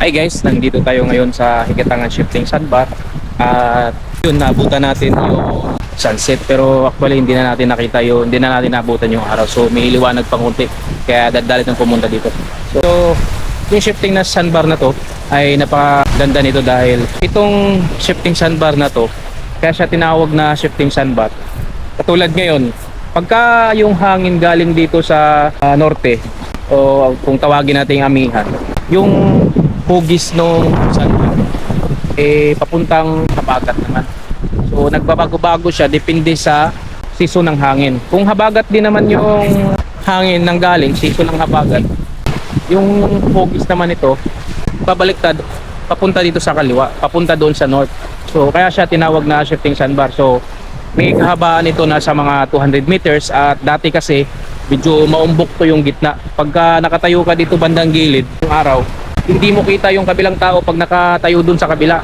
Hi guys, nandito tayo ngayon sa Higatangan Shifting Sandbar at yun, naabutan natin yung sunset pero actually hindi na natin nakita yun, hindi na natin naabutan yung araw, so may liwanag pang konti kaya dadalit ng pumunta dito. So yung shifting na sandbar na to ay napakaganda nito dahil itong shifting sandbar na to, kaya siya tinawag na shifting sandbar. Katulad ngayon, pagka yung hangin galing dito sa norte o kung tawagin natin amihan, yung hugis nung sandbar papuntang habagat naman. So nagbabago-bago siya depende sa season ng hangin. Kung habagat din naman yung hangin nang galing season ng habagat, yung hugis naman ito babaliktad papunta dito sa kaliwa, papunta doon sa north. So kaya siya tinawag na shifting sandbar. So may kahabaan ito na sa mga 200 meters at dati kasi medyo maumbok to yung gitna. Pagka nakatayo ka dito bandang gilid yung araw, hindi mo kita yung kabilang tao pag nakatayo dun sa kabila.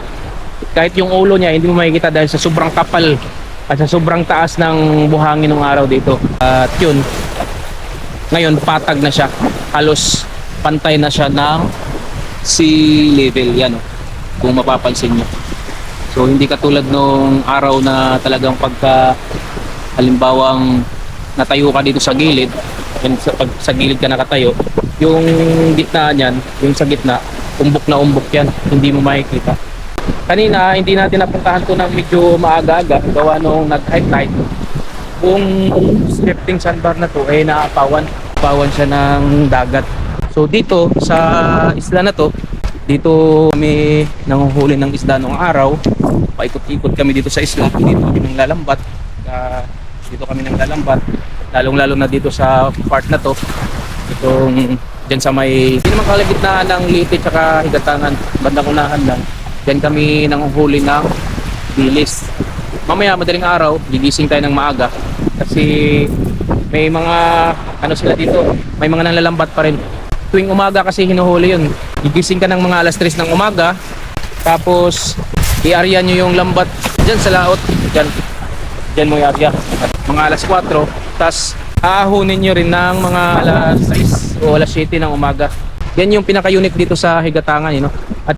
Kahit yung ulo niya hindi mo makikita dahil sa sobrang kapal at sa sobrang taas ng buhangin ng araw dito. At yun, ngayon patag na siya, halos pantay na siya ng sea level yan, kung mapapansin nyo. So hindi katulad nung araw na talagang pagka halimbawang natayo ka dito sa gilid, pag sa gilid ka nakatayo, yung gitna niyan, yung sa gitna, umbok na umbok yan, hindi mo makikita. Kanina hindi natin napuntahan to ng medyo maaga-aga gawa nung nag-high tide. Kung shifting sandbar na to ay naapawan siya ng dagat. So dito sa isla na to, dito kami nanguhuli ng isda noong araw. Paikot-ikot kami dito sa isla, dito kami nang lalambat. Lalong-lalo na dito sa part na to. Itong dyan sa may hindi naman kalagitnaan ng Leyte tsaka Higatangan, bandang unahan lang. Dyan kami nanguhuli ng bilis. Mamaya madaling araw gigising tayo ng maaga kasi may mga sila dito, may mga nanlalambat pa rin. Tuwing umaga kasi hinuhuli yun. Gigising ka ng mga alas 3 ng umaga, tapos i-area nyo yung lambat dyan sa laot, dyan mo i-area mga alas 4, tapos aahunin nyo rin ng mga alas 6 o alas 7 ng umaga. Yan yung pinaka-unit dito sa Higatangan, At